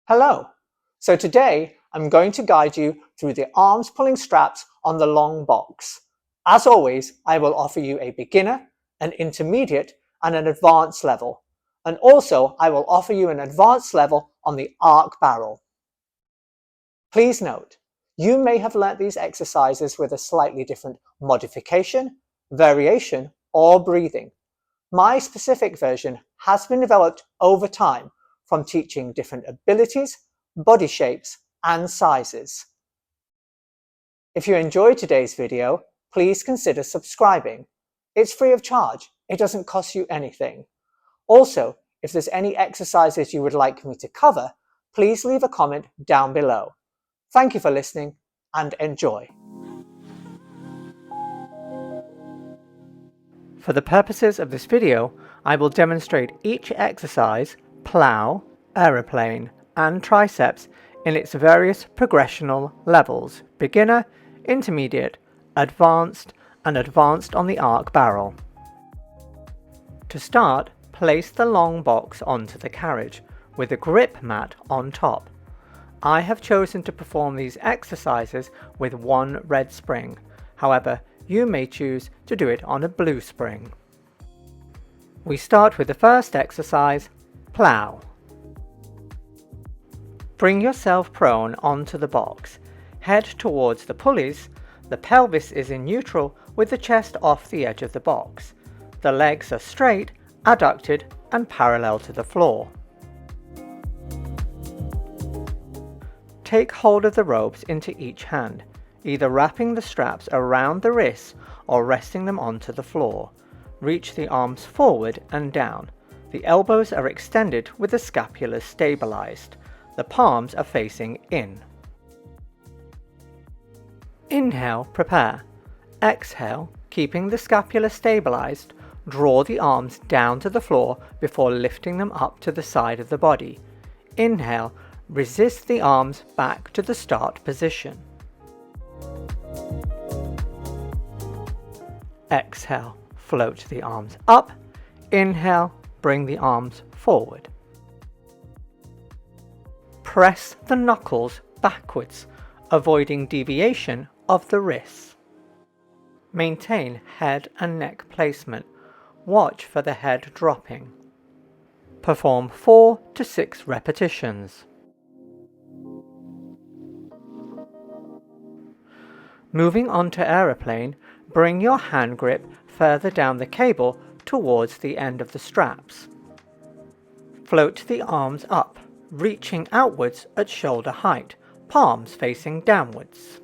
Hello! So today I'm going to guide you through the arms pulling straps on the long box. As always, I will offer you a beginner, an intermediate and an advanced level. And also I will offer you an advanced level on the arc barrel. Please note, you may have learnt these exercises with a slightly different modification, variation or breathing. My specific version has been developed over time from teaching different abilities, body shapes, and sizes. If you enjoyed today's video, please consider subscribing. It's free of charge. It doesn't cost you anything. Also, if there's any exercises you would like me to cover, please leave a comment down below. Thank you for listening and enjoy. For the purposes of this video, I will demonstrate each exercise, plow, aeroplane, and triceps in its various progressional levels: beginner, intermediate, advanced, and advanced on the arc barrel. To start, place the long box onto the carriage with a grip mat on top. I have chosen to perform these exercises with one red spring. However, you may choose to do it on a blue spring. We start with the first exercise, plow. Bring yourself prone onto the box. Head towards the pulleys. The pelvis is in neutral with the chest off the edge of the box. The legs are straight, adducted and parallel to the floor. Take hold of the ropes into each hand, either wrapping the straps around the wrists or resting them onto the floor. Reach the arms forward and down. The elbows are extended with the scapula stabilized. The palms are facing in. Inhale, prepare. Exhale, keeping the scapula stabilized, draw the arms down to the floor before lifting them up to the side of the body. Inhale, resist the arms back to the start position. Exhale, float the arms up. Inhale, bring the arms forward. Press the knuckles backwards, avoiding deviation of the wrists. Maintain head and neck placement. Watch for the head dropping. Perform 4 to 6 repetitions. Moving on to aeroplane, bring your hand grip further down the cable towards the end of the straps. Float the arms up, reaching outwards at shoulder height, palms facing downwards.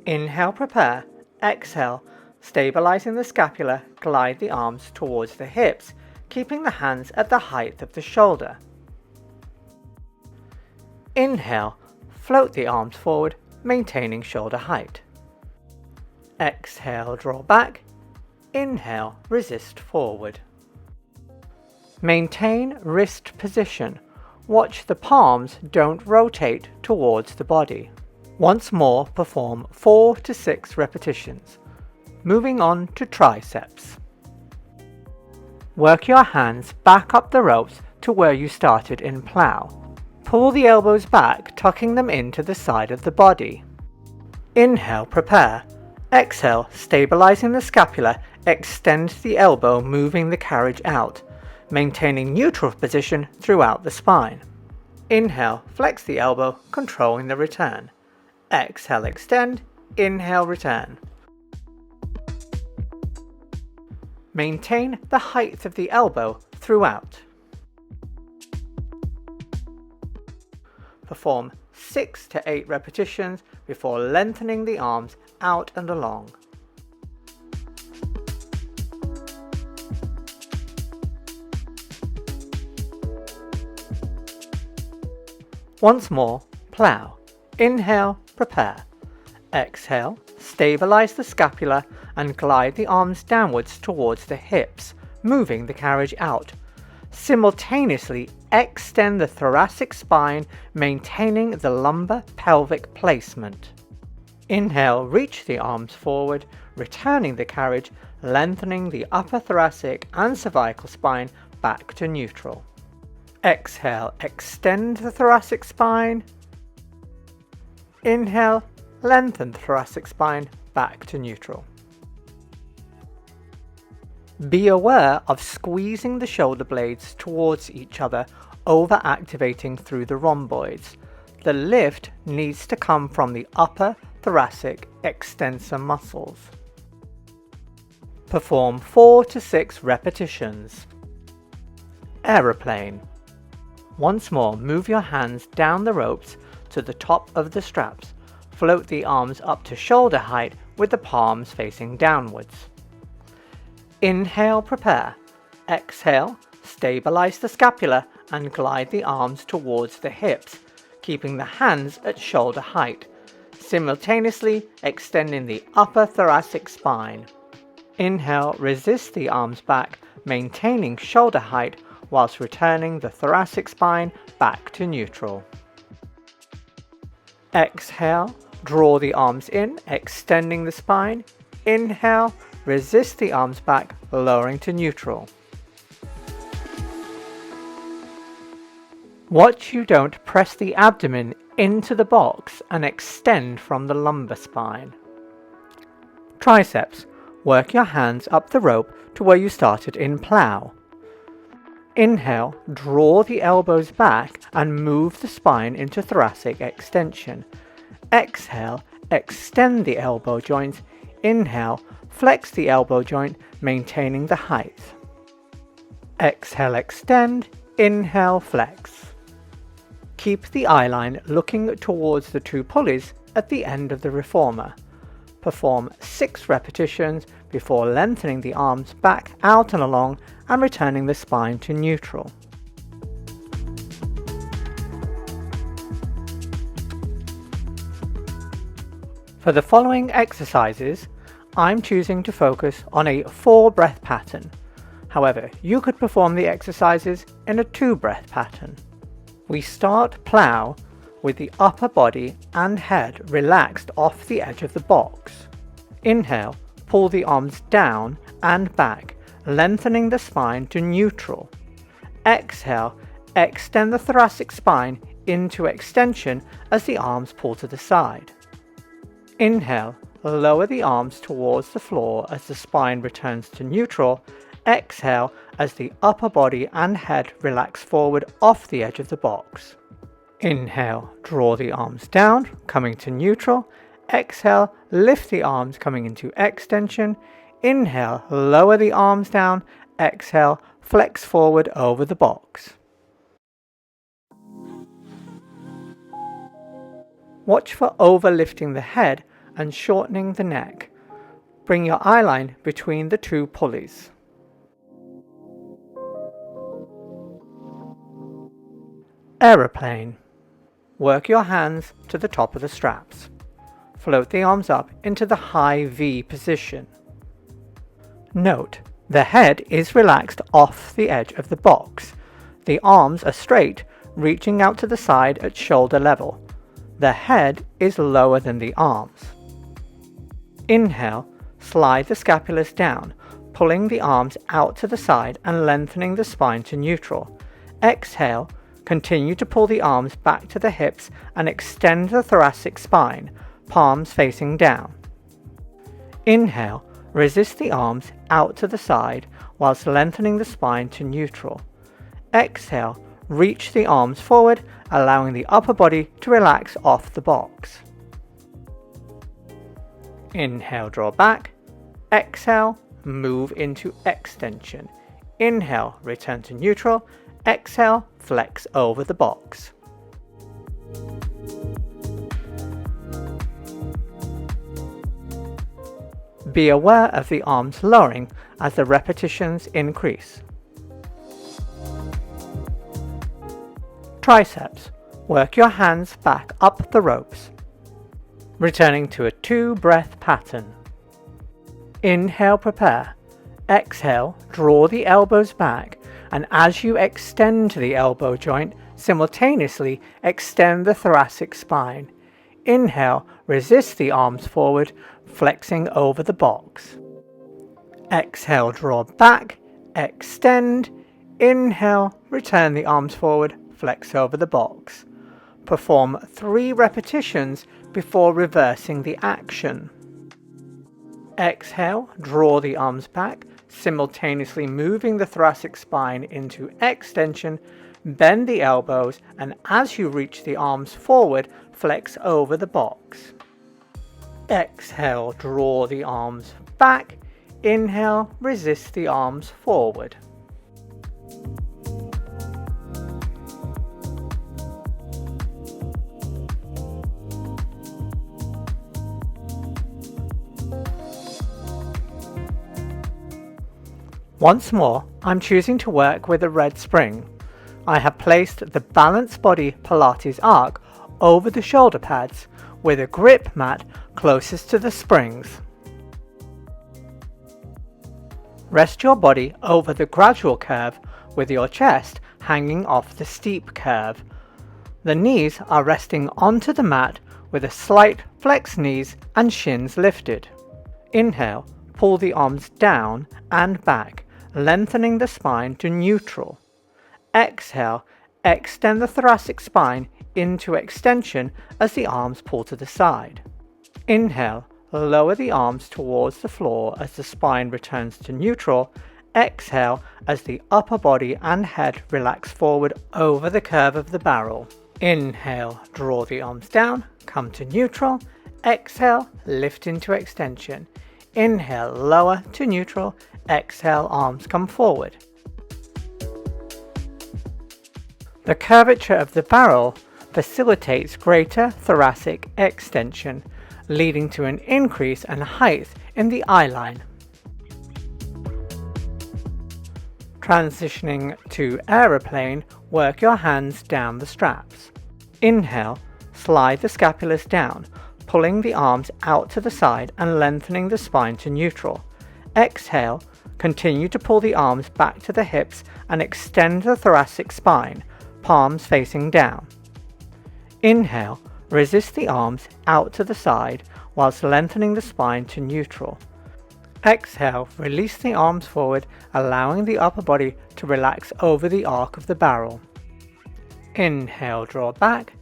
Inhale, prepare. Exhale, stabilizing the scapula, glide the arms towards the hips, keeping the hands at the height of the shoulder. Inhale, float the arms forward, maintaining shoulder height. Exhale, draw back. Inhale, resist forward. Maintain wrist position. Watch the palms don't rotate towards the body. Once more, perform 4 to 6 repetitions. Moving on to triceps. Work your hands back up the ropes to where you started in plow. Pull the elbows back, tucking them into the side of the body. Inhale, prepare. Exhale, stabilizing the scapula, extend the elbow, moving the carriage out, maintaining neutral position throughout the spine. Inhale, flex the elbow, controlling the return. Exhale, extend. Inhale, return. Maintain the height of the elbow throughout. Perform 6 to 8 repetitions before lengthening the arms out and along. Once more, plow. Inhale, prepare. Exhale, stabilize the scapula and glide the arms downwards towards the hips, moving the carriage out. Simultaneously extend the thoracic spine, maintaining the lumbar pelvic placement. Inhale, reach the arms forward, returning the carriage, lengthening the upper thoracic and cervical spine back to neutral. Exhale, extend the thoracic spine. Inhale, lengthen the thoracic spine back to neutral. Be aware of squeezing the shoulder blades towards each other, over-activating through the rhomboids. The lift needs to come from the upper thoracic extensor muscles. Perform 4 to 6 repetitions. Aeroplane. Once more, move your hands down the ropes to the top of the straps. Float the arms up to shoulder height with the palms facing downwards. Inhale, prepare. Exhale, stabilize the scapula and glide the arms towards the hips, keeping the hands at shoulder height, simultaneously extending the upper thoracic spine. Inhale, resist the arms back, maintaining shoulder height whilst returning the thoracic spine back to neutral. Exhale, draw the arms in, extending the spine. Inhale, resist the arms back, lowering to neutral. Watch you don't press the abdomen into the box and extend from the lumbar spine. Triceps. Work your hands up the rope to where you started in plow. Inhale, draw the elbows back and move the spine into thoracic extension. Exhale, extend the elbow joints. Inhale, flex the elbow joint, maintaining the height. Exhale, extend. Inhale, flex. Keep the eye line looking towards the 2 pulleys at the end of the reformer. Perform 6 repetitions before lengthening the arms back out and along and returning the spine to neutral. For the following exercises, I'm choosing to focus on a 4-breath pattern. However, you could perform the exercises in a 2-breath pattern. We start plow with the upper body and head relaxed off the edge of the box. Inhale, pull the arms down and back, lengthening the spine to neutral. Exhale, extend the thoracic spine into extension as the arms pull to the side. Inhale, lower the arms towards the floor as the spine returns to neutral. Exhale as the upper body and head relax forward off the edge of the box. Inhale, draw the arms down, coming to neutral. Exhale, lift the arms, coming into extension. Inhale, lower the arms down. Exhale, flex forward over the box. Watch for overlifting the head and shortening the neck. Bring your eye line between the 2 pulleys. Aeroplane. Work your hands to the top of the straps. Float the arms up into the high V position. Note, the head is relaxed off the edge of the box. The arms are straight, reaching out to the side at shoulder level. The head is lower than the arms. Inhale, slide the scapulas down, pulling the arms out to the side and lengthening the spine to neutral. Exhale, continue to pull the arms back to the hips and extend the thoracic spine, palms facing down. Inhale, resist the arms out to the side whilst lengthening the spine to neutral. Exhale, reach the arms forward, allowing the upper body to relax off the box. Inhale, draw back. Exhale, move into extension. Inhale, return to neutral. Exhale, flex over the box. Be aware of the arms lowering as the repetitions increase. Triceps. Work your hands back up the ropes, returning to a 2-breath pattern. Inhale, prepare. Exhale, draw the elbows back, and as you extend the elbow joint, simultaneously extend the thoracic spine. Inhale, resist the arms forward, flexing over the box. Exhale, draw back, extend. Inhale, return the arms forward, flex over the box. Perform 3 repetitions before reversing the action. Exhale, draw the arms back, simultaneously moving the thoracic spine into extension. Bend the elbows, and as you reach the arms forward, flex over the box. Exhale, draw the arms back. Inhale, resist the arms forward. Once more, I'm choosing to work with a red spring. I have placed the balanced body Pilates arc over the shoulder pads with a grip mat closest to the springs. Rest your body over the gradual curve with your chest hanging off the steep curve. The knees are resting onto the mat with a slight flex knees and shins lifted. Inhale, pull the arms down and back, lengthening the spine to neutral. Exhale, extend the thoracic spine into extension as the arms pull to the side. Inhale, lower the arms towards the floor as the spine returns to neutral. Exhale as the upper body and head relax forward over the curve of the barrel. Inhale, draw the arms down, come to neutral. Exhale, lift into extension. Inhale, lower to neutral. Exhale, arms come forward. The curvature of the barrel facilitates greater thoracic extension, leading to an increase in height in the eye line. Transitioning to aeroplane, work your hands down the straps. Inhale, slide the scapulars down, pulling the arms out to the side and lengthening the spine to neutral. Exhale, continue to pull the arms back to the hips and extend the thoracic spine, palms facing down. Inhale, resist the arms out to the side whilst lengthening the spine to neutral. Exhale, release the arms forward, allowing the upper body to relax over the arc of the barrel. Inhale, draw back.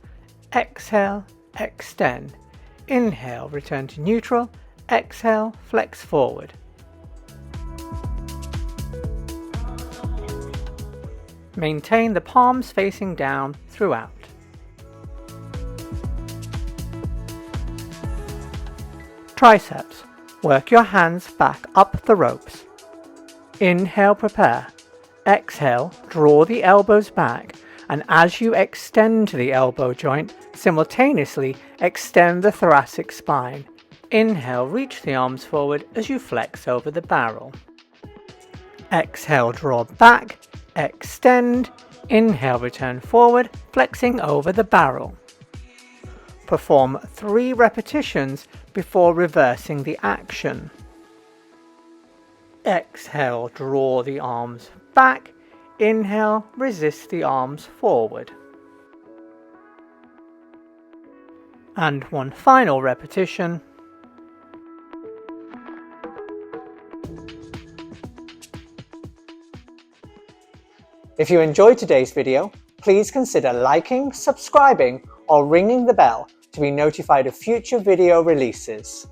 Exhale, extend. Inhale, return to neutral. Exhale, flex forward. Maintain the palms facing down throughout. Triceps. Work your hands back up the ropes. Inhale, prepare. Exhale, draw the elbows back, and as you extend to the elbow joint, simultaneously extend the thoracic spine. Inhale, reach the arms forward as you flex over the barrel. Exhale, draw back. Extend. Inhale, return forward, flexing over the barrel. Perform 3 repetitions before reversing the action. Exhale, draw the arms back. Inhale, resist the arms forward. And one final repetition. If you enjoyed today's video, please consider liking, subscribing, or ringing the bell to be notified of future video releases.